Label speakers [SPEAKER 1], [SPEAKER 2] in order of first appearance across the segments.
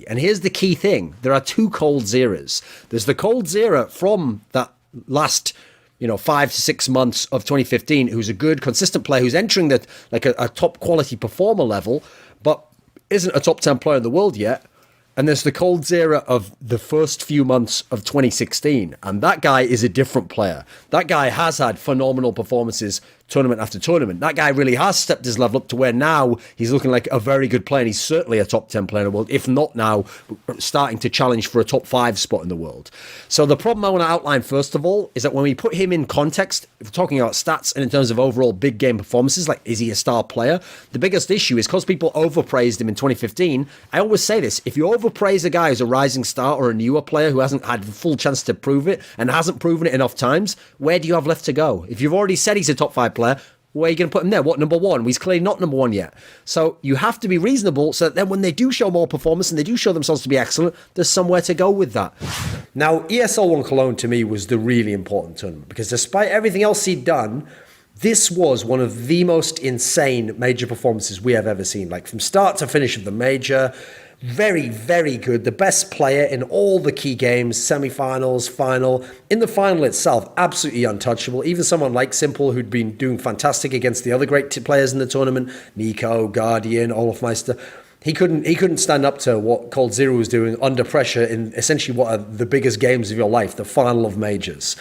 [SPEAKER 1] And here's the key thing. There are two Coldziras. There's the Coldzera from that last 5 to 6 months of 2015, who's a good, consistent player, who's entering a top quality performer level, but isn't a top 10 player in the world yet. And there's the Coldzera of the first few months of 2016. And that guy is a different player. That guy has had phenomenal performances tournament after tournament. That guy really has stepped his level up to where now he's looking like a very good player. And he's certainly a top 10 player in the world, if not now starting to challenge for a top 5 spot in the world. So the problem I want to outline first of all is that when we put him in context, if we're talking about stats and in terms of overall big game performances, like is he a star player? The biggest issue is because people overpraised him in 2015. I always say this, if you overpraise a guy who's a rising star or a newer player who hasn't had the full chance to prove it and hasn't proven it enough times, where do you have left to go? If you've already said he's a top 5 player, where are you going to put him there? What, number 1? Well, he's clearly not number 1 yet. So you have to be reasonable so that then when they do show more performance and they do show themselves to be excellent, there's somewhere to go with that. Now, ESL 1 Cologne to me was the really important tournament because despite everything else he'd done, this was one of the most insane major performances we have ever seen. Like from start to finish of the major, very, very good. The best player in all the key games, semi-finals, final. In the final itself, absolutely untouchable. Even someone like Simple, who'd been doing fantastic against the other great players in the tournament, Nico, Guardian, Olafmeister, he couldn't stand up to what Coldzera was doing under pressure in essentially what are the biggest games of your life, the final of majors.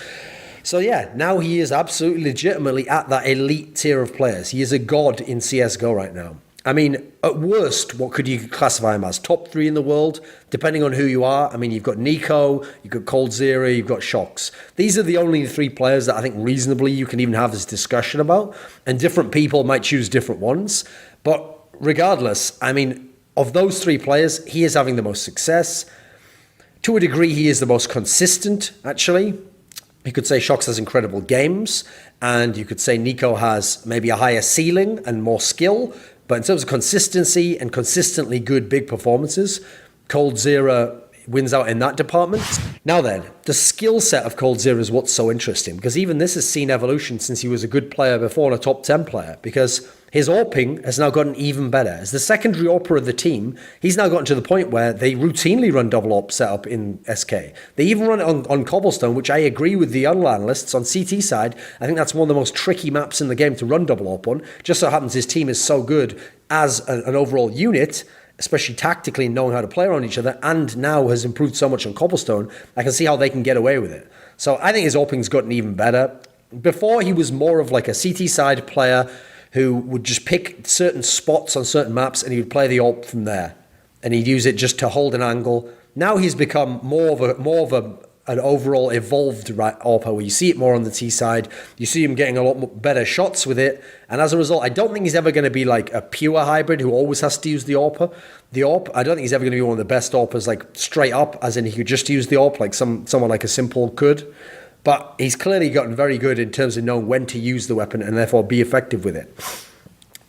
[SPEAKER 1] So yeah, now he is absolutely legitimately at that elite tier of players. He is a god in CSGO right now. I mean, at worst, what could you classify him as? Top 3 in the world, depending on who you are. I mean, you've got Nico, you've got Coldzera, you've got Shox. These are the only 3 players that I think reasonably you can even have this discussion about. And different people might choose different ones. But regardless, I mean, of those 3 players, he is having the most success. To a degree, he is the most consistent, actually. You could say Shox has incredible games. And you could say Nico has maybe a higher ceiling and more skill. But in terms of consistency and consistently good big performances, Coldzera wins out in that department. Now then, the skill set of Coldzera is what's so interesting, because even this has seen evolution since he was a good player before and a top 10 player, because his AWPing has now gotten even better. As the secondary AWPer of the team, he's now gotten to the point where they routinely run double AWP setup in SK. They even run it on Cobblestone, which I agree with the other analysts. On CT side, I think that's one of the most tricky maps in the game to run double AWP on. Just so happens his team is so good as an overall unit, especially tactically knowing how to play around each other, and now has improved so much on Cobblestone, I can see how they can get away with it. So I think his AWPing's gotten even better. Before, he was more of like a CT side player who would just pick certain spots on certain maps and he would play the AWP from there. And he'd use it just to hold an angle. Now he's become more of an overall evolved AWPer where you see it more on the T side. You see him getting a lot more better shots with it. And as a result, I don't think he's ever going to be like a pure hybrid who always has to use the AWP. I don't think he's ever going to be one of the best AWPers like straight up, as in he could just use the AWP like someone like a Simple could. But he's clearly gotten very good in terms of knowing when to use the weapon and therefore be effective with it.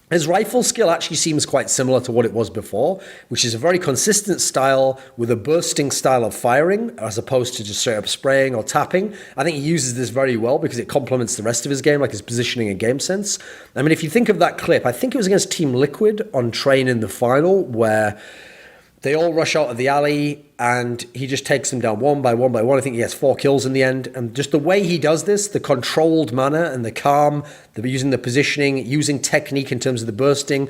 [SPEAKER 1] His rifle skill actually seems quite similar to what it was before, which is a very consistent style with a bursting style of firing as opposed to just straight up spraying or tapping. I think he uses this very well because it complements the rest of his game, like his positioning and game sense. I mean, if you think of that clip, I think it was against Team Liquid on Train in the final where they all rush out of the alley and he just takes them down one by one by one. I think he has 4 kills in the end. And just the way he does this, the controlled manner and the calm, using the positioning, using technique in terms of the bursting,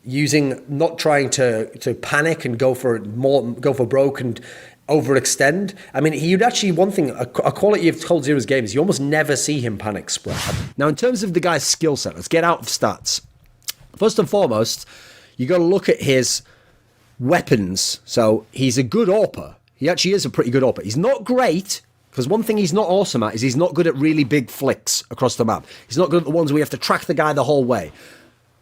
[SPEAKER 1] not trying to panic and go for broke and overextend. I mean, he would actually, one thing, a quality of Coldzera's game is you almost never see him panic spread. Now, in terms of the guy's skill set, let's get out of stats. First and foremost, you got to look at his weapons. So he's a good AWPer. He actually is a pretty good AWPer. He's not great, because one thing he's not awesome at is he's not good at really big flicks across the map. He's not good at the ones where you have to track the guy the whole way.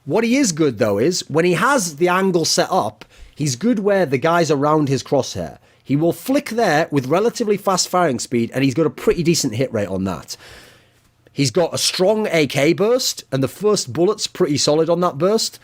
[SPEAKER 1] What he is good, though, is when he has the angle set up, he's good where the guy's around his crosshair. He will flick there with relatively fast firing speed, and he's got a pretty decent hit rate on that. He's got a strong AK burst, and the first bullet's pretty solid on that burst.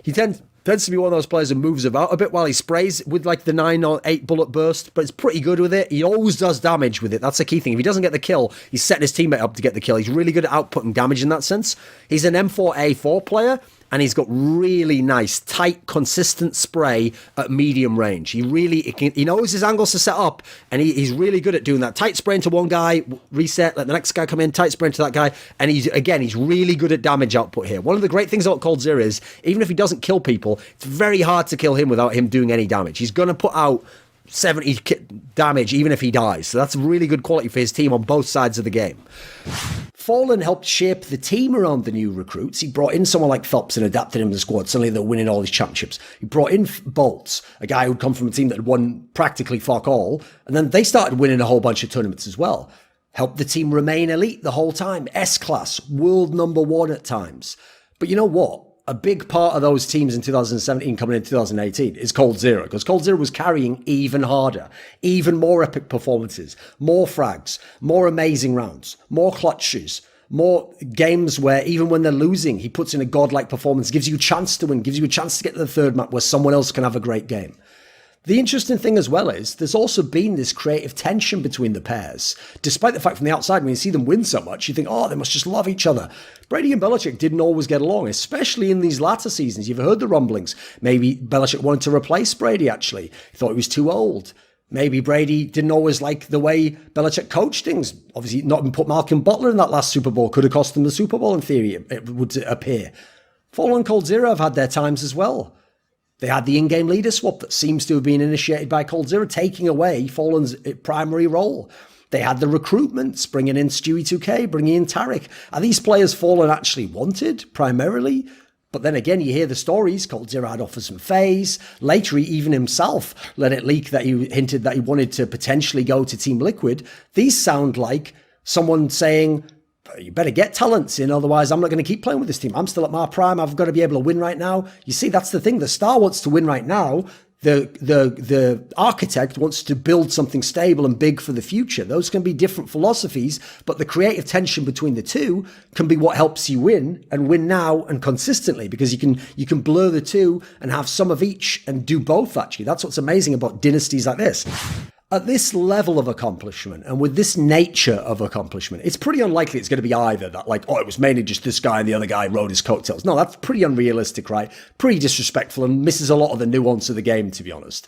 [SPEAKER 1] He tends to be one of those players who moves about a bit while he sprays with like the 9 or 8 bullet burst, but it's pretty good with it. He always does damage with it. That's the key thing. If he doesn't get the kill, he's setting his teammate up to get the kill. He's really good at outputting damage in that sense. He's an M4A4 player, and he's got really nice, tight, consistent spray at medium range. He knows his angles to set up, and he's really good at doing that. Tight spray into one guy, reset, let the next guy come in, tight spray into that guy, and he's really good at damage output here. One of the great things about Coldzera is, even if he doesn't kill people, it's very hard to kill him without him doing any damage. He's going to put out 70 damage even if he dies. So that's really good quality for his team on both sides of the game. Fallen helped shape the team around the new recruits. He brought in someone like Phelps and adapted him to the squad. Suddenly they're winning all these championships. He brought in Bolts, a guy who'd come from a team that had won practically fuck all, and then they started winning a whole bunch of tournaments as well. Helped the team remain elite the whole time. S-class, world number one at times. But you know what? A big part of those teams in 2017 coming in 2018 is Coldzera, because Coldzera was carrying even harder, even more epic performances, more frags, more amazing rounds, more clutches, more games where even when they're losing, he puts in a godlike performance, gives you a chance to win, gives you a chance to get to the third map where someone else can have a great game. The interesting thing as well is there's also been this creative tension between the pairs. Despite the fact from the outside, when you see them win so much, you think, oh, they must just love each other. Brady and Belichick didn't always get along, especially in these latter seasons. You've heard the rumblings. Maybe Belichick wanted to replace Brady, actually. He thought he was too old. Maybe Brady didn't always like the way Belichick coached things. Obviously, not even put Malcolm Butler in that last Super Bowl could have cost them the Super Bowl, in theory, it would appear. Fallen and Coldzera have had their times as well. They had the in-game leader swap that seems to have been initiated by Coldzera, taking away Fallen's primary role. They had the recruitments, bringing in Stewie 2K, bringing in Tarek. Are these players Fallen actually wanted, primarily? But then again, you hear the stories. Coldzera had offers from FaZe. Later, he even himself let it leak that he hinted that he wanted to potentially go to Team Liquid. These sound like someone saying, you better get talents in, otherwise I'm not going to keep playing with this team. I'm still at my prime. I've got to be able to win right now. You see, that's the thing. The star wants to win right now. The architect wants to build something stable and big for the future. Those can be different philosophies, but the creative tension between the two can be what helps you win, and win now and consistently, because you can blur the two and have some of each and do both, actually. That's what's amazing about dynasties like this. At this level of accomplishment and with this nature of accomplishment, it's pretty unlikely it's going to be either that, like, oh, it was mainly just this guy and the other guy rode his coattails. No, that's pretty unrealistic, right? Pretty disrespectful and misses a lot of the nuance of the game, to be honest.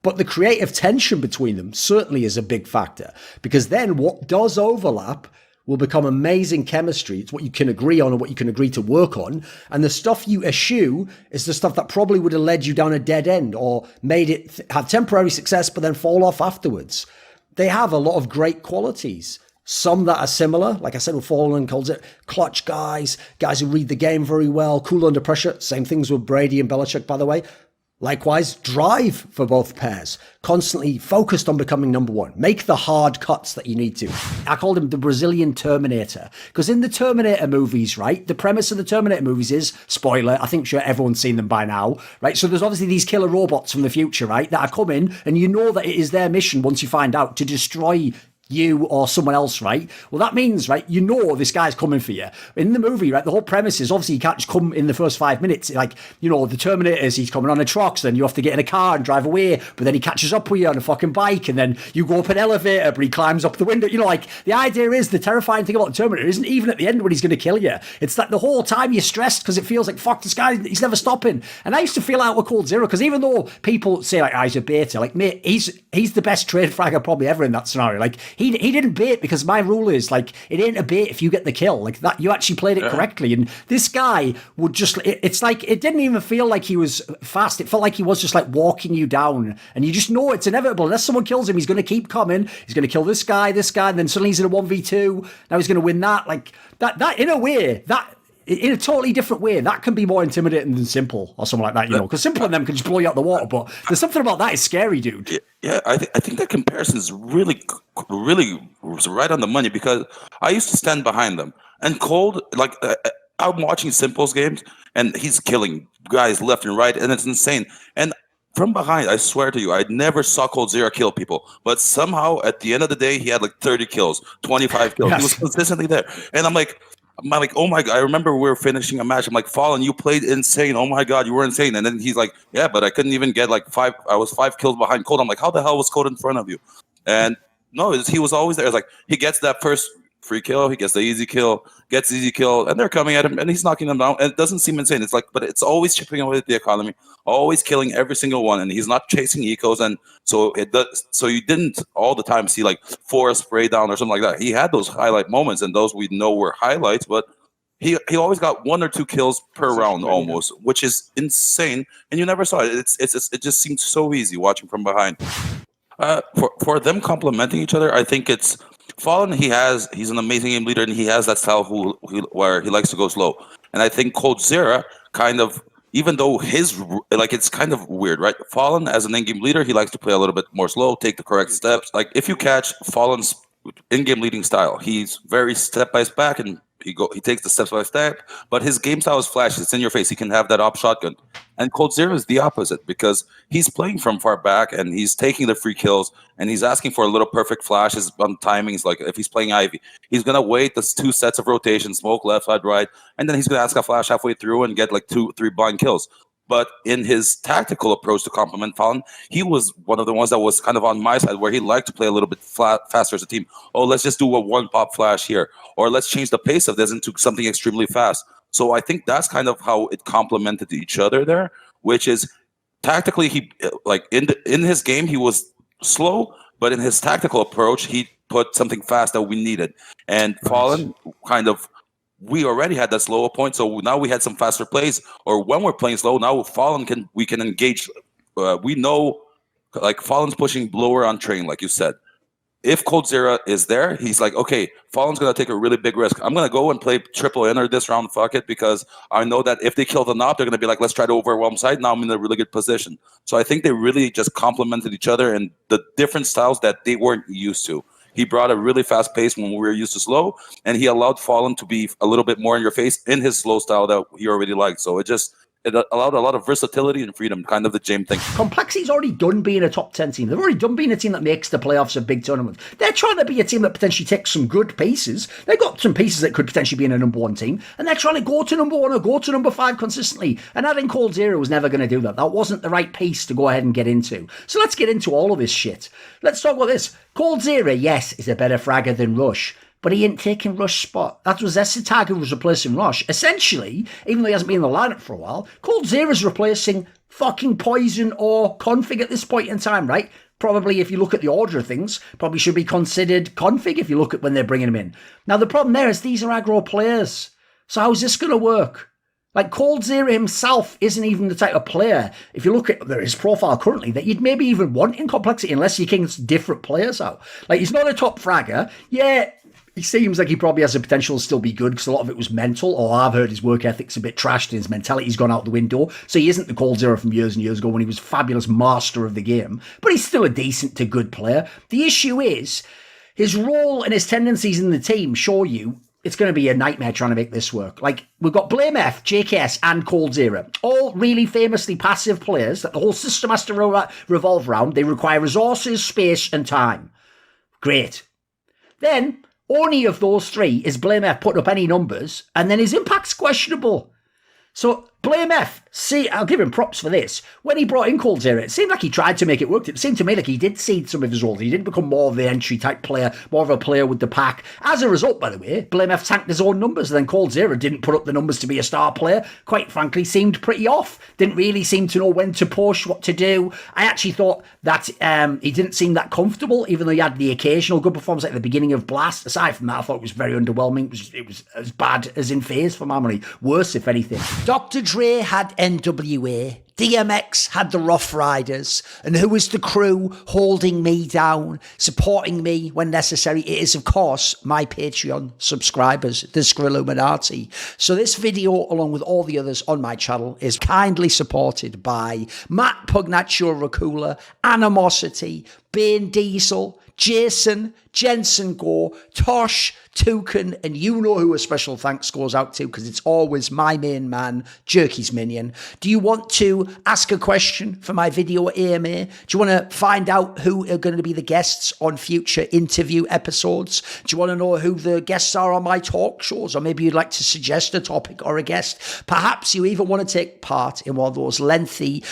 [SPEAKER 1] But the creative tension between them certainly is a big factor, because then what does overlap will become amazing chemistry. It's what you can agree on and what you can agree to work on. And the stuff you eschew is the stuff that probably would have led you down a dead end or made it have temporary success but then fall off afterwards. They have a lot of great qualities. Some that are similar, like I said, with Fallen and Coldzera, clutch guys who read the game very well, cool under pressure. Same things with Brady and Belichick, by the way. Likewise, drive for both pairs, constantly focused on becoming number one. Make the hard cuts that you need to. I called him the Brazilian Terminator, because in the Terminator movies, right, the premise of the Terminator movies is, spoiler, I think sure everyone's seen them by now, right? So there's obviously these killer robots from the future, right, that are coming, and you know that it is their mission, once you find out, to destroy you or someone else, right? Well, that means, right, you know this guy's coming for you. In the movie, right, the whole premise is obviously you can't just come in the first 5 minutes. Like, you know, the Terminators, he's coming on a truck, so then you have to get in a car and drive away, but then he catches up with you on a fucking bike, and then you go up an elevator, but he climbs up the window. You know, like, the idea is, the terrifying thing about the Terminator isn't even at the end when he's going to kill you. It's that the whole time you're stressed because it feels like, fuck, this guy, he's never stopping. And I used to feel out with Coldzera, because even though people say, like, he's a beta, like, mate, he's the best trade fragger probably ever in that scenario. Like, he didn't bait, because my rule is, like, it ain't a bait if you get the kill. Like, that, you actually played it correctly. And this guy would just, it's like, it didn't even feel like he was fast. It felt like he was just, like, walking you down. And you just know it's inevitable. Unless someone kills him, he's going to keep coming. He's going to kill this guy, and then suddenly he's in a 1v2. Now he's going to win that. Like, that in a way, that, in a totally different way, that can be more intimidating than Simple or something like that, you know, because Simple and them can just blow you out the water. But there's something about that is scary, dude.
[SPEAKER 2] Yeah, I think that comparison is really right on the money, because I used to stand behind them. And Cold, like, I'm watching Simple's games, and he's killing guys left and right, and it's insane. And from behind, I swear to you, I never saw Coldzera kill people. But somehow, at the end of the day, he had like 30 kills, 25 kills. Yes. He was consistently there. And I'm like, oh my God, I remember we were finishing a match. I'm like, Fallen, you played insane. Oh my God, you were insane. And then he's like, yeah, but I couldn't even get like 5. I was 5 kills behind Cold. I'm like, how the hell was Cold in front of you? And no, he was always there. It's like, he gets that first free kill, he gets the easy kill, gets the easy kill, and they're coming at him, and he's knocking them down. And it doesn't seem insane. It's like, but it's always chipping away at the economy, always killing every single one, and he's not chasing ecos, and so it does. So you didn't all the time see like 4 spray down or something like that. He had those highlight moments, and those we know were highlights, but he always got 1 or 2 kills per round almost, which is insane, and you never saw it. It just seemed so easy watching from behind. For them complementing each other, I think it's Fallen. He's an amazing game leader, and he has that style where he likes to go slow. And I think Coldzera kind of, even though it's kind of weird, right? Fallen as an in-game leader, he likes to play a little bit more slow, take the correct steps. Like if you catch Fallen's in-game leading style, he's very step by step, and he takes the steps by step, but his game style is flashy. It's in your face. He can have that op shotgun. And Coldzera is the opposite, because he's playing from far back, and he's taking the free kills, and he's asking for a little perfect flashes on timings. Like if he's playing Ivy, he's going to wait the 2 sets of rotation, smoke left side, right, and then he's going to ask a flash halfway through and get like 2-3 blind kills. But in his tactical approach to complement Fallen, he was one of the ones that was kind of on my side, where he liked to play a little bit faster as a team. Oh, let's just do a 1 pop flash here, or let's change the pace of this into something extremely fast. So I think that's kind of how it complemented each other there, which is tactically he like in his game he was slow, but in his tactical approach he put something fast that we needed. And Fallen kind of, we already had that slower point, so now we had some faster plays. Or when we're playing slow, now Fallen we can engage. We know, like Fallen's pushing blower on train, like you said. If Coldzera is there, he's like, okay, Fallen's gonna take a really big risk. I'm gonna go and play triple inner this round, fuck it, because I know that if they kill the knob, they're gonna be like, let's try to overwhelm side. Now I'm in a really good position. So I think they really just complemented each other and the different styles that they weren't used to. He brought a really fast pace when we were used to slow, and he allowed Fallen to be a little bit more in your face in his slow style that he already liked. So it allowed a lot of versatility and freedom, kind of the James thing.
[SPEAKER 1] Complexity's already done being a top 10 team. They've already done being a team that makes the playoffs of big tournaments. They're trying to be a team that potentially takes some good pieces. They've got some pieces that could potentially be in a number 1 team, and they're trying to go to number 1 or go to number 5 consistently. And adding Coldzera was never going to do that. That wasn't the right piece to go ahead and get into. So let's get into all of this shit. Let's talk about this. Coldzera, yes, is a better fragger than Rush, but he ain't taking Rush's spot. That was Essetag who was replacing Rush. Essentially, even though he hasn't been in the lineup for a while, Coldzera's replacing fucking Poison or Config at this point in time, right? Probably, if you look at the order of things, probably should be considered Config if you look at when they're bringing him in. Now, the problem there is these are aggro players. So how's this going to work? Like, Coldzera himself isn't even the type of player, if you look at his profile currently, that you'd maybe even want in Complexity unless you can different players out. Like, he's not a top fragger. Yeah, he seems like he probably has the potential to still be good because a lot of it was mental. Or I've heard his work ethic's a bit trashed and his mentality's gone out the window. So he isn't the Coldzera from years and years ago when he was a fabulous master of the game. But he's still a decent to good player. The issue is his role and his tendencies in the team show you it's going to be a nightmare trying to make this work. Like, we've got Blame F, JKS, and Coldzera. All really famously passive players that the whole system has to revolve around. They require resources, space, and time. Great. Then, only of those 3 is Blame F putting up any numbers, and then his impact's questionable. So, Blame F, see, I'll give him props for this. When he brought in Coldzera, it seemed like he tried to make it work. It seemed to me like he did see some of his roles. He didn't become more of the entry type player, more of a player with the pack. As a result, by the way, Blame F tanked his own numbers. And then Coldzera didn't put up the numbers to be a star player. Quite frankly, seemed pretty off. Didn't really seem to know when to push, what to do. I actually thought that he didn't seem that comfortable, even though he had the occasional good performance at the beginning of Blast. Aside from that, I thought it was very underwhelming. It was as bad as in Phase for my money. Worse, if anything. Dr. Dre had NWA, DMX had the Rough Riders, and who is the crew holding me down, supporting me when necessary? It is, of course, my Patreon subscribers, the Skrilluminati. So this video, along with all the others on my channel, is kindly supported by Matt Pugnatio Rajcula, Animosity, Bane Diesel, Jason, Jensen Goh, Tosh, Toucan, and you know who a special thanks goes out to because it's always my main man, Jerky's Minion. Do you want to ask a question for my video AMA? Do you want to find out who are going to be the guests on future interview episodes? Do you want to know who the guests are on my talk shows? Or maybe you'd like to suggest a topic or a guest? Perhaps you even want to take part in one of those lengthy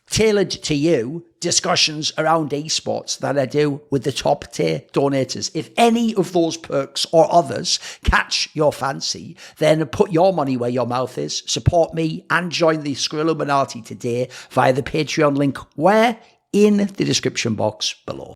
[SPEAKER 3] tailored to you discussions around esports that I do with the top tier donators. If any of those perks or others catch your fancy, then put your money where your mouth is, support me, and join the Skrill Illuminati today via the Patreon link where in the description box below.